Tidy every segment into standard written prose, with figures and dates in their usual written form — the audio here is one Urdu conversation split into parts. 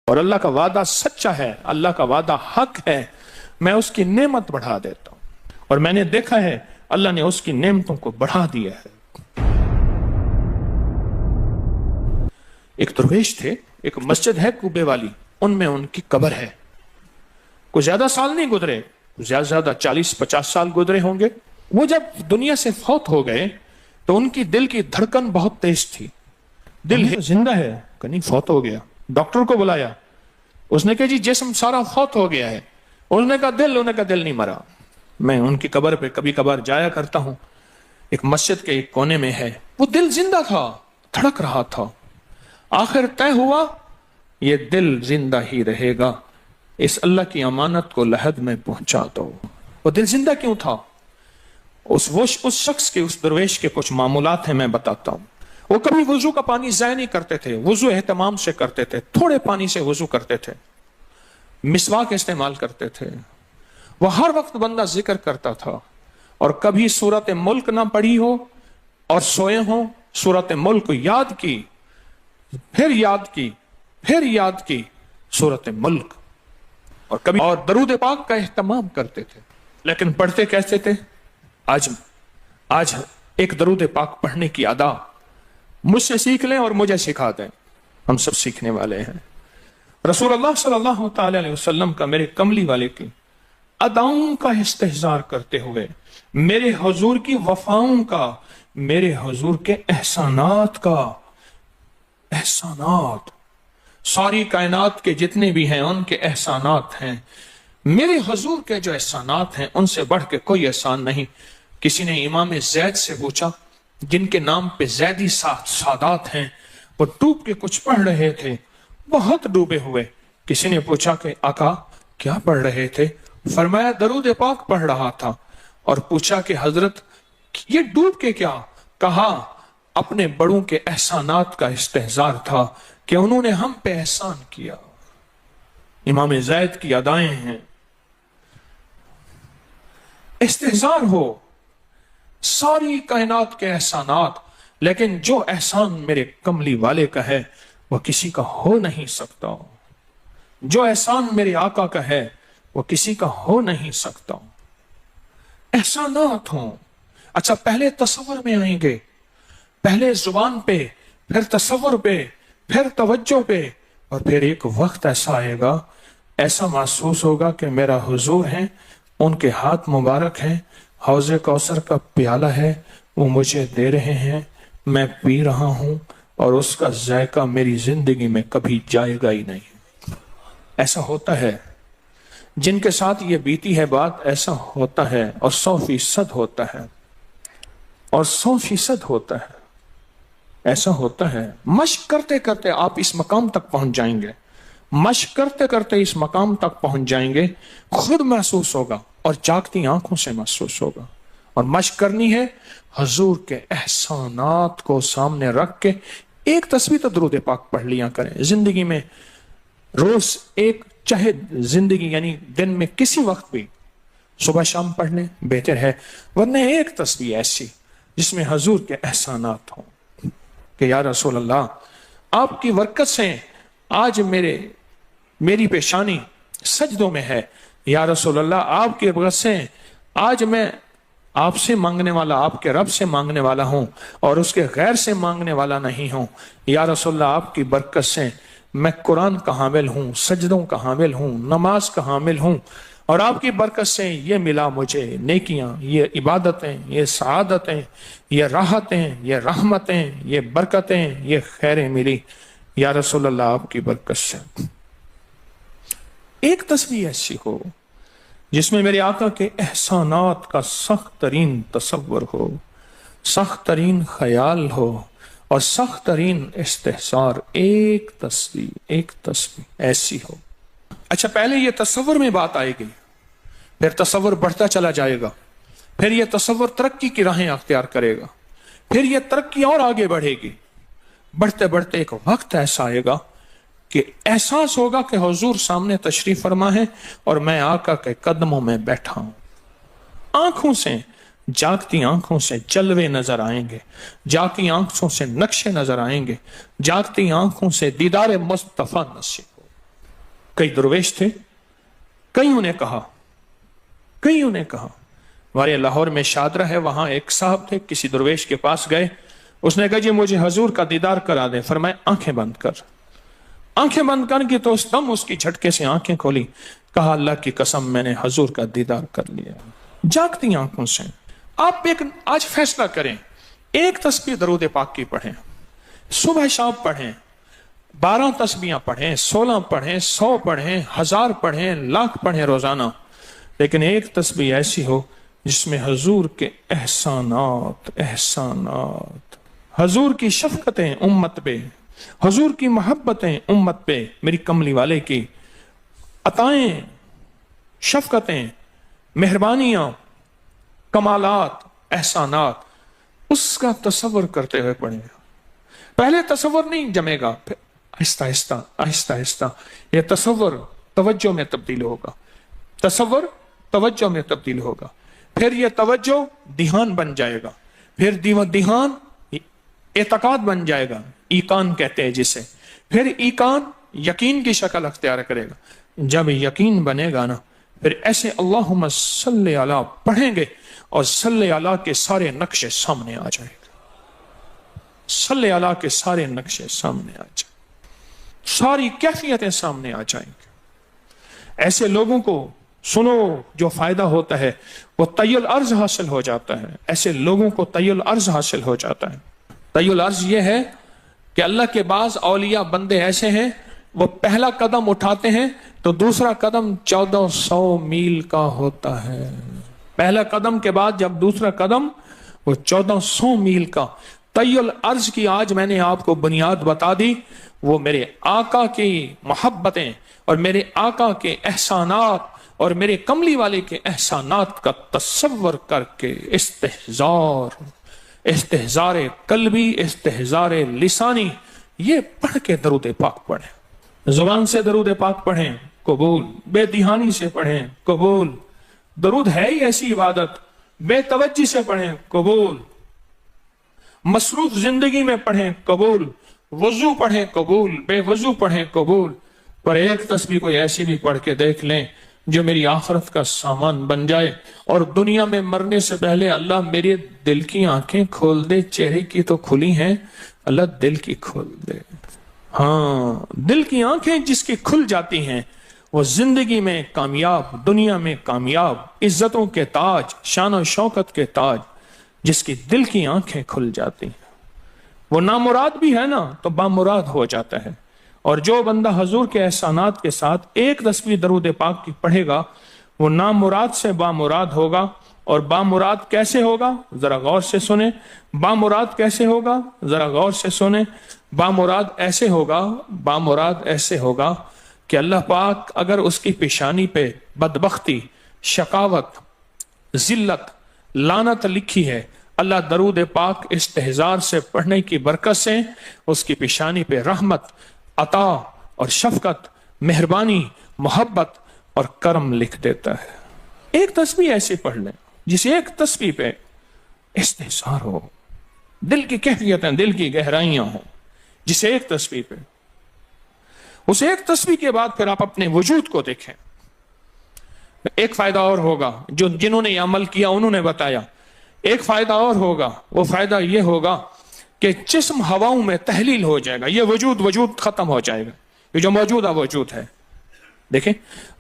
اور اللہ کا وعدہ سچا ہے، اللہ کا وعدہ حق ہے، میں اس کی نعمت بڑھا دیتا ہوں۔ اور میں نے دیکھا ہے اللہ نے اس کی نعمتوں کو بڑھا دیا ہے۔ ایک درویش تھے، ایک مسجد ہے کوبے والی، ان میں ان کی قبر ہے۔ کوئی زیادہ سال نہیں گزرے، زیادہ زیادہ 40-50 سال گزرے ہوں گے۔ وہ جب دنیا سے فوت ہو گئے تو ان کی دل کی دھڑکن بہت تیز تھی۔ دل زندہ ہے کہ نہیں، فوت ہو گیا۔ ڈاکٹر کو بلایا، اس نے کہا جی جسم سارا فوت ہو گیا ہے۔ انہوں نے کہا دل نہیں مرا۔ میں ان کی قبر پہ کبھی کبھار جایا کرتا ہوں، ایک مسجد کے ایک کونے میں ہے، وہ دل زندہ تھا، دھڑک رہا تھا۔ آخر طے ہوا یہ دل زندہ ہی رہے گا، اس اللہ کی امانت کو لحد میں پہنچا دو۔ وہ دل زندہ کیوں تھا؟ اس شخص کے، اس درویش کے کچھ معمولات ہیں، میں بتاتا ہوں۔ وہ کبھی وضو کا پانی ضائع نہیں کرتے تھے، وضو اہتمام سے کرتے تھے، تھوڑے پانی سے وضو کرتے تھے، مسواک استعمال کرتے تھے۔ وہ ہر وقت بندہ ذکر کرتا تھا، اور کبھی سورت ملک نہ پڑھی ہو اور سوئے ہوں، سورت ملک یاد کی، پھر یاد کی سورت ملک، اور کبھی اور درود پاک کا اہتمام کرتے تھے۔ لیکن پڑھتے کیسے تھے؟ آج ایک درود پاک پڑھنے کی ادا مجھ سے سیکھ لیں اور مجھے سکھا دیں، ہم سب سیکھنے والے ہیں۔ رسول اللہ صلی اللہ تعالی علیہ وسلم کا، میرے کملی والے کی اداؤں کا استحضار کرتے ہوئے، میرے حضور کی وفاؤں کا، میرے حضور کے احسانات کا، احسانات ساری کائنات کے جتنے بھی ہیں ان کے احسانات ہیں۔ میرے حضور کے جو احسانات ہیں ان سے بڑھ کے کوئی احسان نہیں۔ کسی نے امام زید سے پوچھا، جن کے نام پہ زیدی سادات ہیں، وہ ڈوب کے کچھ پڑھ رہے تھے، بہت ڈوبے ہوئے۔ کسی نے پوچھا کہ آقا کیا پڑھ رہے تھے؟ فرمایا درود پاک پڑھ رہا تھا۔ اور پوچھا کہ حضرت یہ ڈوب کے کیا؟ کہا اپنے بڑوں کے احسانات کا استحضار تھا کہ انہوں نے ہم پہ احسان کیا۔ امام زید کی ادائیں ہیں، استحضار ہو ساری کائنات کے احسانات، لیکن جو احسان میرے کملی والے کا ہے وہ کسی کا ہو نہیں سکتا۔ جو احسان میرے آقا کا ہے وہ کسی کا ہو نہیں سکتا۔ احسانات ہوں۔ اچھا، پہلے تصور میں آئیں گے، پہلے زبان پہ، پھر تصور پہ، پھر توجہ پہ، اور پھر ایک وقت ایسا آئے گا، ایسا محسوس ہوگا کہ میرا حضور ہے، ان کے ہاتھ مبارک ہیں، حوض کوثر کا پیالہ ہے، وہ مجھے دے رہے ہیں، میں پی رہا ہوں، اور اس کا ذائقہ میری زندگی میں کبھی جائے گا ہی نہیں۔ ایسا ہوتا ہے، جن کے ساتھ یہ بیتی ہے بات، ایسا ہوتا ہے، اور 100% ہوتا ہے، اور 100% ہوتا ہے، ایسا ہوتا ہے۔ مشق کرتے کرتے آپ اس مقام تک پہنچ جائیں گے، مشق کرتے کرتے اس مقام تک پہنچ جائیں گے، خود محسوس ہوگا اور جاگتی آنکھوں سے محسوس ہوگا۔ اور مشق کرنی ہے حضور کے احسانات کو سامنے رکھ کے۔ ایک تصویر تو درود پاک پڑھ لیا کریں زندگی میں، روز ایک، چاہے زندگی یعنی دن میں کسی وقت بھی، صبح شام پڑھ لیں بہتر ہے، ورنہ ایک تصویر ایسی جس میں حضور کے احسانات ہوں کہ یا رسول اللہ آپ کی برکت سے آج میری پیشانی سجدوں میں ہے، یا رسول اللہ آپ کی برکت سے آج میں آپ سے مانگنے والا، آپ کے رب سے مانگنے والا ہوں، اور اس کے غیر سے مانگنے والا نہیں ہوں۔ یا رسول اللہ آپ کی برکت سے میں قرآن کا حامل ہوں، سجدوں کا حامل ہوں، نماز کا حامل ہوں، اور آپ کی برکت سے یہ ملا مجھے نیکیاں، یہ عبادتیں، یہ سعادتیں، یہ راحتیں، یہ رحمتیں، یہ برکتیں، یہ خیریں ملی، یا رسول اللہ آپ کی برکت سے۔ ایک تصویر ایسی ہو جس میں میرے آقا کے احسانات کا سخت ترین تصور ہو، سخت ترین خیال ہو، اور سخت ترین استحضار۔ ایک تصویر ایسی ہو۔ اچھا، پہلے یہ تصور میں بات آئے گی، پھر تصور بڑھتا چلا جائے گا، پھر یہ تصور ترقی کی راہیں اختیار کرے گا، پھر یہ ترقی اور آگے بڑھے گی۔ بڑھتے بڑھتے ایک وقت ایسا آئے گا کہ احساس ہوگا کہ حضور سامنے تشریف فرما ہے اور میں آقا کے قدموں میں بیٹھا ہوں۔ آنکھوں سے، جاگتی آنکھوں سے جلوے نظر آئیں گے، جاگتی آنکھوں سے نقشے نظر آئیں گے، جاگتی آنکھوں سے دیدار مصطفیٰ نصیب ہو۔ کئی درویش تھے، کئیوں نے کہا ہمارے لاہور میں شادرہ ہے، وہاں ایک صاحب تھے، کسی درویش کے پاس گئے، اس نے کہا جی مجھے حضور کا دیدار کرا دیں. فرمایا آنکھیں بند کر کی تو اس دم اس کی جھٹکے سے آنکھیں کھولی. کہا اللہ کی قسم میں نے حضور کا دیدار کر لیا. جاگتی آنکھوں سے آپ آج فیصلہ کریں، ایک تسبیح درود پاک کی پڑھیں، صبح شام پڑھیں، 12 تسبیحاں پڑھیں، 16 پڑھیں، 100 پڑھیں، 1000 پڑھیں، لاکھ پڑھیں روزانہ، لیکن ایک تسبیح ایسی ہو جس میں حضور کے احسانات، حضور کی شفقتیں امت پہ، حضور کی محبتیں امت پہ، میری کملی والے کی عطائیں، شفقتیں، مہربانیاں، کمالات، احسانات، اس کا تصور کرتے ہوئے پڑھیں گے. پہلے تصور نہیں جمے گا، پھر آہستہ آہستہ یہ تصور توجہ میں تبدیل ہوگا، تصور توجہ میں تبدیل ہوگا، پھر یہ توجہ دھیان بن جائے گا، پھر دھیان اعتقاد بن جائے گا، ایقان کہتے ہیں جسے، پھر ایقان یقین کی شکل اختیار کرے گا. جب یقین بنے گا نا، پھر ایسے اللہم صلی علی پڑھیں گے اور صلی علی کے سارے نقشے سامنے آ جائیں گے، صلی علی کے سارے نقشے سامنے آ جائیں گے، ساری کیفیتیں سامنے آ جائیں گے. ایسے لوگوں کو سنو جو فائدہ ہوتا ہے وہ طی الارض حاصل ہو جاتا ہے، ایسے لوگوں کو طی الارض حاصل ہو جاتا ہے. طی الارض یہ ہے کہ اللہ کے بعض اولیاء بندے ایسے ہیں، وہ پہلا قدم اٹھاتے ہیں تو دوسرا قدم 1400 میل کا ہوتا ہے. پہلا قدم کے بعد جب دوسرا قدم وہ 1400 میل کا. طی الارض کی آج میں نے آپ کو بنیاد بتا دی، وہ میرے آقا کی محبتیں اور میرے آقا کے احسانات اور میرے کملی والے کے احسانات کا تصور کر کے استحضار قلبی، استحضار لسانی، یہ پڑھ کے درود پاک پڑھیں. زبان سے درود پاک پڑھیں، قبول. بے دہانی سے پڑھیں، قبول. درود ہے ہی ایسی عبادت، بے توجہ سے پڑھیں، قبول. مصروف زندگی میں پڑھیں، قبول. وضو پڑھیں، قبول. بے وضو پڑھیں، قبول. پر ایک تسبیح کوئی ایسی بھی پڑھ کے دیکھ لیں جو میری آخرت کا سامان بن جائے، اور دنیا میں مرنے سے پہلے اللہ میرے دل کی آنکھیں کھول دے. چہرے کی تو کھلی ہیں، اللہ دل کی کھول دے. ہاں، دل کی آنکھیں جس کی کھل جاتی ہیں وہ زندگی میں کامیاب، دنیا میں کامیاب، عزتوں کے تاج، شان و شوکت کے تاج. جس کی دل کی آنکھیں کھل جاتی ہیں وہ نامراد بھی ہے نا تو بامراد ہو جاتا ہے. اور جو بندہ حضور کے احسانات کے ساتھ ایک تسبیح درود پاک کی پڑھے گا وہ نامراد سے بامراد ہوگا. اور بامراد کیسے ہوگا ذرا غور سے سنیں. بامراد کیسے ہوگا ذرا غور سے سنیں. بامراد ایسے ہوگا کہ اللہ پاک اگر اس کی پیشانی پہ بدبختی، شقاوت، ذلت، لعنت لکھی ہے، اللہ درود پاک استحضار سے پڑھنے کی برکت سے اس کی پیشانی پہ رحمت، عطا اور شفقت، مہربانی، محبت اور کرم لکھ دیتا ہے. ایک تسبیح ایسی پڑھ لیں جس ایک تسبیح پہ استحضار ہو، دل کی کیفیتیں، دل کی گہرائیاں ہوں، جسے ایک تسبیح پہ. اس ایک تسبیح کے بعد پھر آپ اپنے وجود کو دیکھیں. ایک فائدہ اور ہوگا جو جنہوں نے یہ عمل کیا انہوں نے بتایا. ایک فائدہ اور ہوگا، وہ فائدہ یہ ہوگا کہ جسم ہواؤں میں تحلیل ہو جائے گا. یہ وجود ختم ہو جائے گا، یہ جو موجودہ وجود ہے. دیکھیں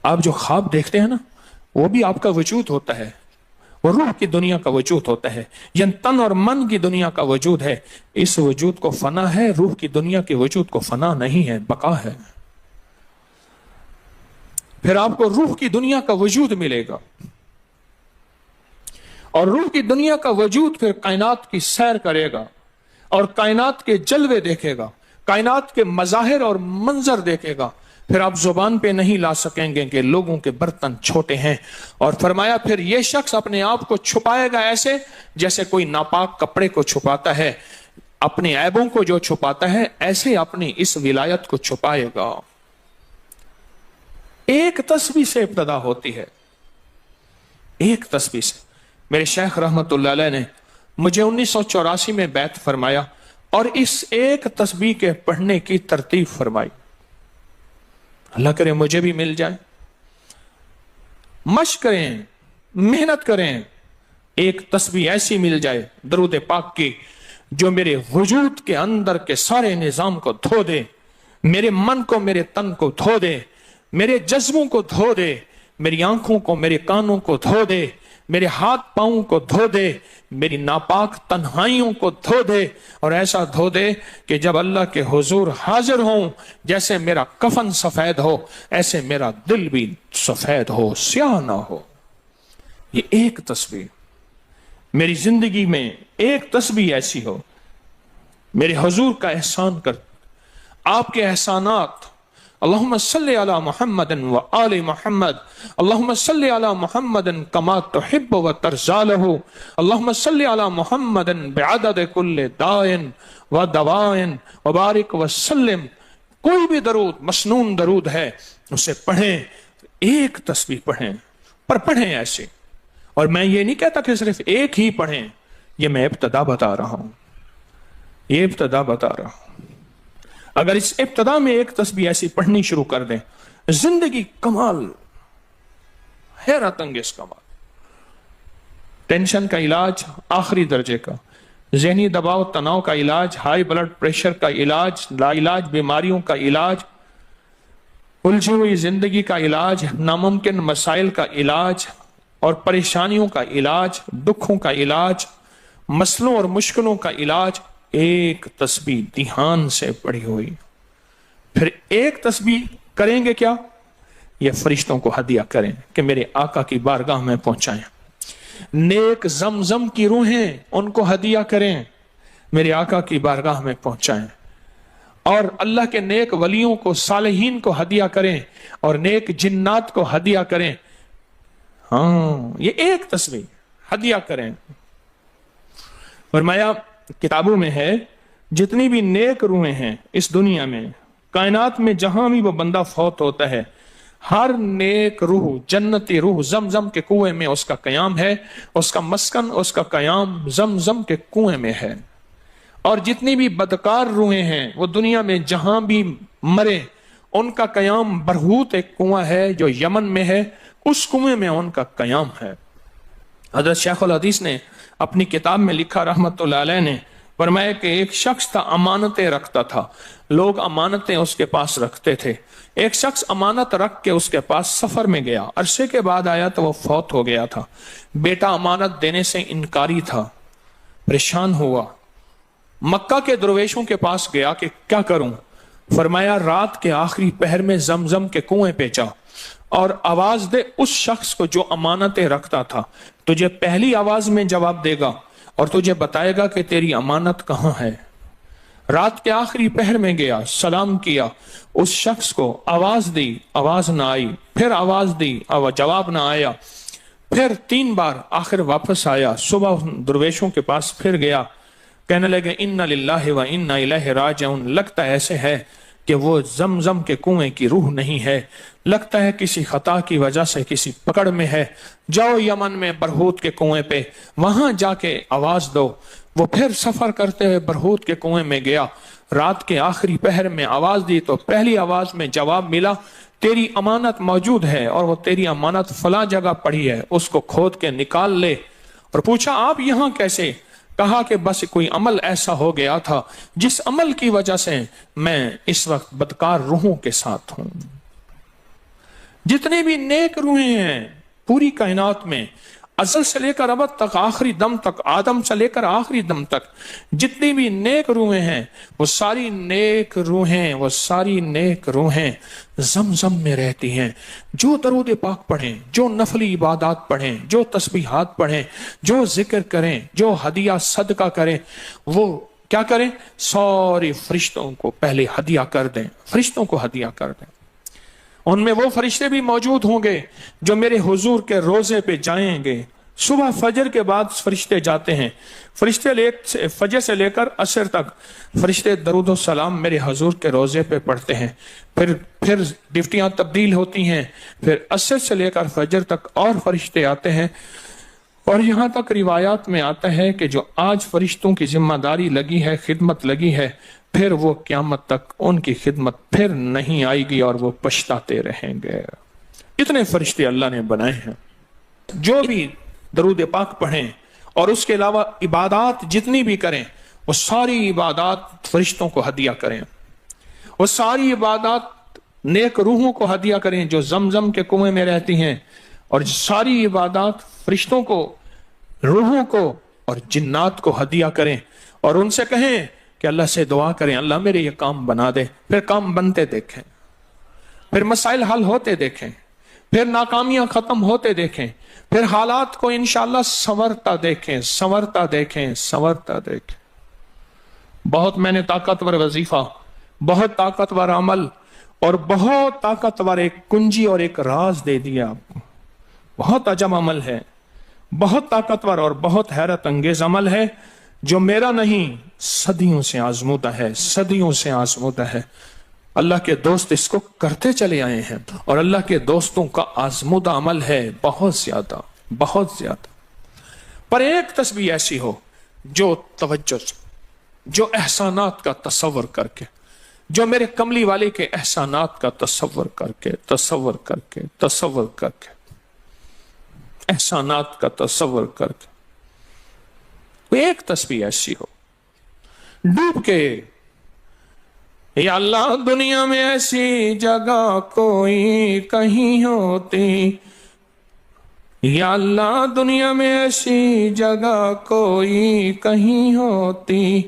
آپ جو خواب دیکھتے ہیں نا وہ بھی آپ کا وجود ہوتا ہے، وہ روح کی دنیا کا وجود ہوتا ہے، یہ تن اور من کی دنیا کا وجود ہے. اس وجود کو فنا ہے، روح کی دنیا کے وجود کو فنا نہیں ہے، بقا ہے. پھر آپ کو روح کی دنیا کا وجود ملے گا، اور روح کی دنیا کا وجود پھر کائنات کی سیر کرے گا اور کائنات کے جلوے دیکھے گا، کائنات کے مظاہر اور منظر دیکھے گا. پھر آپ زبان پہ نہیں لا سکیں گے کہ لوگوں کے برتن چھوٹے ہیں. اور فرمایا پھر یہ شخص اپنے آپ کو چھپائے گا ایسے جیسے کوئی ناپاک کپڑے کو چھپاتا ہے، اپنے عیبوں کو جو چھپاتا ہے ایسے اپنی اس ولایت کو چھپائے گا. ایک تسبیح سے ابتدا ہوتی ہے، ایک تسبیح سے. میرے شیخ رحمت اللہ علیہ نے مجھے 1984 میں بیعت فرمایا اور اس ایک تسبیح کے پڑھنے کی ترتیب فرمائی. اللہ کرے مجھے بھی مل جائے. مشق کریں، محنت کریں، ایک تسبیح ایسی مل جائے درود پاک کی جو میرے وجود کے اندر کے سارے نظام کو دھو دے، میرے من کو، میرے تن کو دھو دے، میرے جذبوں کو دھو دے، میری آنکھوں کو، میرے کانوں کو دھو دے، میرے ہاتھ پاؤں کو دھو دے، میری ناپاک تنہائیوں کو دھو دے، اور ایسا دھو دے کہ جب اللہ کے حضور حاضر ہوں، جیسے میرا کفن سفید ہو ایسے میرا دل بھی سفید ہو، سیاہ نہ ہو. یہ ایک تسبیح میری زندگی میں، ایک تسبیح ایسی ہو. میرے حضور کا احسان کر، آپ کے احسانات. اللہم صلی علی محمد و آل محمد، اللہم صلی علی محمد کما تحب و ترضى له، اللہم صلی علی محمد بعدد کل داء و دواء وبارک وسلم. کوئی بھی درود، مسنون درود ہے، اسے پڑھیں، ایک تسبیح پڑھیں، پر پڑھیں ایسے. اور میں یہ نہیں کہتا کہ صرف ایک ہی پڑھیں، یہ میں ابتدا بتا رہا ہوں، یہ ابتدا بتا رہا ہوں. اگر اس ابتدا میں ایک تسبیح ایسی پڑھنی شروع کر دیں، زندگی کمال، حیرت انگیز کمال. ٹینشن کا علاج آخری درجے کا، ذہنی دباؤ تناؤ کا علاج، ہائی بلڈ پریشر کا علاج، لا علاج بیماریوں کا علاج، الجھی ہوئی زندگی کا علاج، ناممکن مسائل کا علاج اور پریشانیوں کا علاج، دکھوں کا علاج، مسئلوں اور مشکلوں کا علاج ایک تسبیح دھیان سے پڑھی ہوئی. پھر ایک تسبیح کریں گے کیا؟ یہ فرشتوں کو ہدیہ کریں کہ میرے آقا کی بارگاہ میں پہنچائیں. نیک زمزم کی روحیں ان کو ہدیہ کریں، میرے آقا کی بارگاہ میں پہنچائیں. اور اللہ کے نیک ولیوں کو، صالحین کو ہدیہ کریں، اور نیک جنات کو ہدیہ کریں. ہاں، یہ ایک تسبیح ہدیہ کریں. فرمایا کتابوں میں ہے، جتنی بھی نیک روحیں ہیں اس دنیا میں، کائنات میں، جہاں بھی وہ بندہ فوت ہوتا ہے، ہر نیک روح، جنتی روح زمزم کے کنویں میں اس کا قیام ہے، اس کا مسکن، اس کا قیام زمزم کے کنویں میں ہے. اور جتنی بھی بدکار روحیں ہیں وہ دنیا میں جہاں بھی مرے، ان کا قیام برہوت ایک کنواں ہے جو یمن میں ہے، اس کنویں میں ان کا قیام ہے. حضرت شیخ الحدیث نے اپنی کتاب میں لکھا رحمت اللہ علیہ نے، فرمایا کہ ایک شخص تھا، امانتیں رکھتا تھا، لوگ امانتیں اس کے پاس رکھتے تھے. ایک شخص امانت رکھ کے اس کے پاس سفر میں گیا، عرصے کے بعد آیا تو وہ فوت ہو گیا تھا. بیٹا امانت دینے سے انکاری تھا، پریشان ہوا، مکہ کے درویشوں کے پاس گیا کہ کیا کروں. فرمایا رات کے آخری پہر میں زمزم کے کنویں پہ جا اور آواز دے اس شخص کو جو امانتیں رکھتا تھا. تجھے پہلی آواز میں جواب دے گا اور تجھے بتائے گا کہ تیری امانت کہاں ہے. رات کے آخری پہر میں گیا، سلام کیا، اس شخص کو آواز دی، آواز نہ آئی، پھر آواز دی، جواب نہ آیا، پھر 3 بار، آخر واپس آیا. صبح درویشوں کے پاس پھر گیا، کہنے لگے انا للہ و انا الیہ راجعون. لگتا ایسے ہے کہ وہ زمزم کے کنویں کی روح نہیں ہے، لگتا ہے کسی خطا کی وجہ سے کسی پکڑ میں ہے. جاؤ یمن میں برہوت کے کنویں پہ، وہاں جا کے آواز دو. وہ پھر سفر کرتے ہوئے برہوت کے کنویں میں گیا، رات کے آخری پہر میں آواز دی تو پہلی آواز میں جواب ملا، تیری امانت موجود ہے اور وہ تیری امانت فلاں جگہ پڑی ہے، اس کو کھود کے نکال لے. اور پوچھا آپ یہاں کیسے؟ کہا کہ بس کوئی عمل ایسا ہو گیا تھا جس عمل کی وجہ سے میں اس وقت بدکار روحوں کے ساتھ ہوں. جتنے بھی نیک روحیں ہیں پوری کائنات میں، ازل سے لے کر ابد تک، آخری دم تک، آدم سے لے کر آخری دم تک، جتنی بھی نیک روحیں ہیں وہ ساری نیک روحیں، وہ ساری نیک روحیں زمزم میں رہتی ہیں. جو درود پاک پڑھیں، جو نفلی عبادات پڑھیں، جو تسبیحات پڑھیں، جو ذکر کریں، جو ہدیہ صدقہ کریں، وہ کیا کریں؟ سارے فرشتوں کو پہلے ہدیہ کر دیں، فرشتوں کو ہدیہ کر دیں. ان میں وہ فرشتے بھی موجود ہوں گے جو میرے حضور کے روزے پہ جائیں گے. صبح فجر کے بعد فرشتے جاتے ہیں، فرشتے فجر سے لے کر عصر تک فرشتے درود و سلام میرے حضور کے روزے پہ پڑھتے ہیں. پھر ڈیوٹیاں تبدیل ہوتی ہیں، پھر عصر سے لے کر فجر تک اور فرشتے آتے ہیں. اور یہاں تک روایات میں آتا ہے کہ جو آج فرشتوں کی ذمہ داری لگی ہے، خدمت لگی ہے، پھر وہ قیامت تک ان کی خدمت پھر نہیں آئے گی اور وہ پچھتاتے رہیں گے۔ اتنے فرشتے اللہ نے بنائے ہیں، جو بھی درود پاک پڑھیں اور اس کے علاوہ عبادات جتنی بھی کریں وہ ساری عبادات فرشتوں کو ہدیہ کریں، وہ ساری عبادات نیک روحوں کو ہدیہ کریں جو زمزم کے کنویں میں رہتی ہیں، اور ساری عبادات فرشتوں کو، روحوں کو اور جنات کو ہدیہ کریں، اور ان سے کہیں کہ اللہ سے دعا کریں اللہ میرے یہ کام بنا دے، پھر کام بنتے دیکھیں، پھر مسائل حل ہوتے دیکھیں، پھر ناکامیاں ختم ہوتے دیکھیں، پھر حالات کو انشاءاللہ سنورتا دیکھیں، سنورتا دیکھیں، سنورتا دیکھیں۔ بہت میں نے طاقتور وظیفہ، بہت طاقتور عمل اور بہت طاقتور ایک کنجی اور ایک راز دے دیا آپ کو۔ بہت عجب عمل ہے، بہت طاقتور اور بہت حیرت انگیز عمل ہے، جو میرا نہیں صدیوں سے آزمودہ ہے، صدیوں سے آزمودہ ہے۔ اللہ کے دوست اس کو کرتے چلے آئے ہیں، اور اللہ کے دوستوں کا آزمودہ عمل ہے بہت زیادہ، بہت زیادہ۔ پر ایک تسبیح ایسی ہو جو توجہ سے، جو احسانات کا تصور کر کے، جو میرے کملی والے کے احسانات کا تصور کر کے، تصور کر کے، تصور کر کے، احسانات کا تصور کر کے، ایک تسبیح ایسی ہو ڈوب کے، یا اللہ دنیا میں ایسی جگہ کوئی کہیں ہوتی، یا اللہ دنیا میں ایسی جگہ کوئی کہیں ہوتی،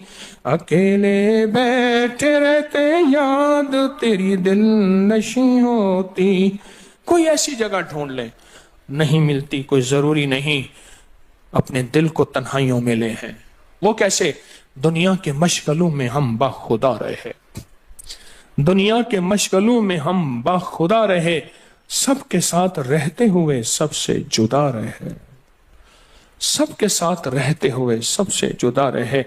اکیلے بیٹھے رہتے یاد تیری دل نشیں ہوتی۔ کوئی ایسی جگہ ڈھونڈ لیں، نہیں ملتی، کوئی ضروری نہیں اپنے دل کو تنہائیوں میں لے ہیں۔ وہ کیسے؟ دنیا کے مشغلوں میں ہم باخدا رہے، دنیا کے مشغلوں میں ہم باخدا رہے، سب کے ساتھ رہتے ہوئے سب سے جدا رہے، سب کے ساتھ رہتے ہوئے سب سے جدا رہے۔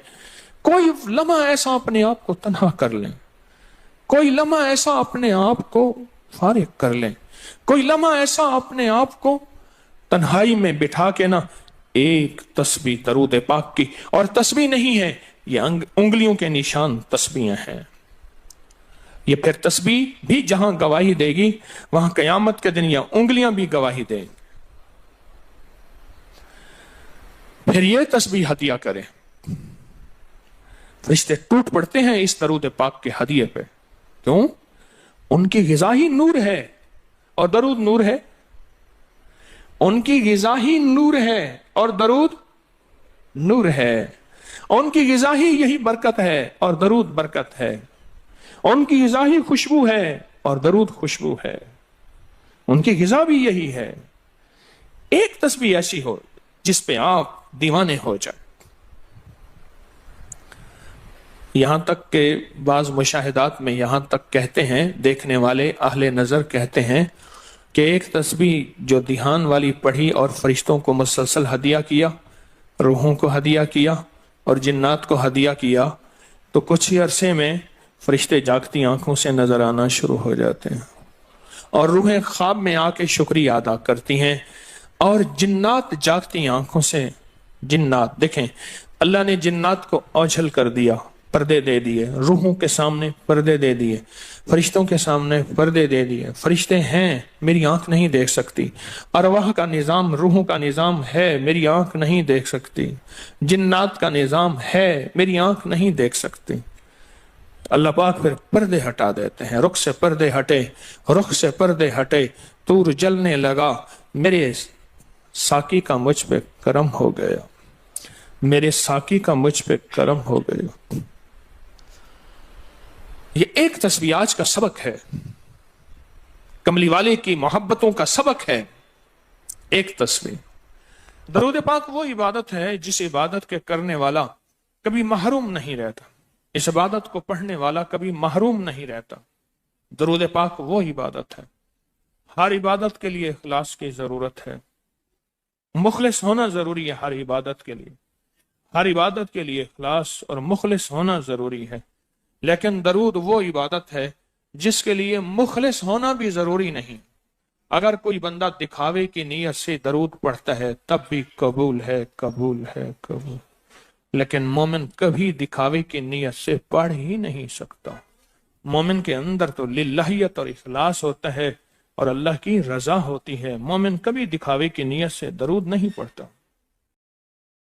کوئی لمحہ ایسا اپنے آپ کو تنہا کر لیں، کوئی لمحہ ایسا اپنے آپ کو فارغ کر لیں، کوئی لمحہ ایسا اپنے آپ کو تنہائی میں بٹھا کے نا ایک تسبیح درود پاک کی، اور تسبیح نہیں ہے یہ انگلیوں کے نشان تسبیحیں ہیں۔ یہ پھر تسبیح بھی جہاں گواہی دے گی وہاں قیامت کے دن یہ انگلیاں بھی گواہی دیں گی۔ پھر یہ تسبیح ہدیہ کریں، فرشتے ٹوٹ پڑتے ہیں اس درود پاک کے ہدیے پہ۔ کیوں؟ ان کی غذا ہی نور ہے، اور درود نور ہے، ان کی غذا ہی نور ہے اور درود نور ہے، ان کی غذا ہی یہی برکت ہے اور درود برکت ہے، ان کی غذا ہی خوشبو ہے اور درود خوشبو ہے، ان کی غذا بھی یہی ہے۔ ایک تسبیح ایسی ہو جس پہ آپ دیوانے ہو جائیں۔ یہاں تک کہ بعض مشاہدات میں یہاں تک کہتے ہیں، دیکھنے والے اہل نظر کہتے ہیں کہ ایک تسبیح جو دھیان والی پڑھی اور فرشتوں کو مسلسل ہدیہ کیا، روحوں کو ہدیہ کیا اور جنات کو ہدیہ کیا، تو کچھ ہی عرصے میں فرشتے جاگتی آنکھوں سے نظر آنا شروع ہو جاتے ہیں، اور روحیں خواب میں آ کے شکریہ ادا کرتی ہیں، اور جنات جاگتی آنکھوں سے، جنات دیکھیں اللہ نے جنات کو اوجھل کر دیا، پردے دے دیے، روحوں کے سامنے پردے دے دیے، فرشتوں کے سامنے پردے دے دیے۔ فرشتے ہیں، میری آنکھ نہیں دیکھ سکتی، ارواح کا نظام، روحوں کا نظام ہے، میری آنکھ نہیں دیکھ سکتی، جنات کا نظام ہے، میری آنکھ نہیں دیکھ سکتی۔ اللہ پاک پھر پردے ہٹا دیتے ہیں، رخ سے پردے ہٹے، رخ سے پردے ہٹے، طور جلنے لگا، میرے ساقی کا مجھ پہ کرم ہو گیا، میرے ساقی کا مجھ پہ کرم ہو گیا۔ یہ ایک تسبیح آج کا سبق ہے، کملی والے کی محبتوں کا سبق ہے، ایک تسبیح۔ درود پاک وہ عبادت ہے جس عبادت کے کرنے والا کبھی محروم نہیں رہتا، اس عبادت کو پڑھنے والا کبھی محروم نہیں رہتا۔ درود پاک وہ عبادت ہے، ہر عبادت کے لیے اخلاص کی ضرورت ہے، مخلص ہونا ضروری ہے ہر عبادت کے لیے، ہر عبادت کے لیے اخلاص اور مخلص ہونا ضروری ہے۔ لیکن درود وہ عبادت ہے جس کے لیے مخلص ہونا بھی ضروری نہیں۔ اگر کوئی بندہ دکھاوے کی نیت سے درود پڑھتا ہے تب بھی قبول ہے، قبول ہے، قبول۔ لیکن مومن کبھی دکھاوے کی نیت سے پڑھ ہی نہیں سکتا۔ مومن کے اندر تو للہیت اور اخلاص ہوتا ہے اور اللہ کی رضا ہوتی ہے۔ مومن کبھی دکھاوے کی نیت سے درود نہیں پڑھتا۔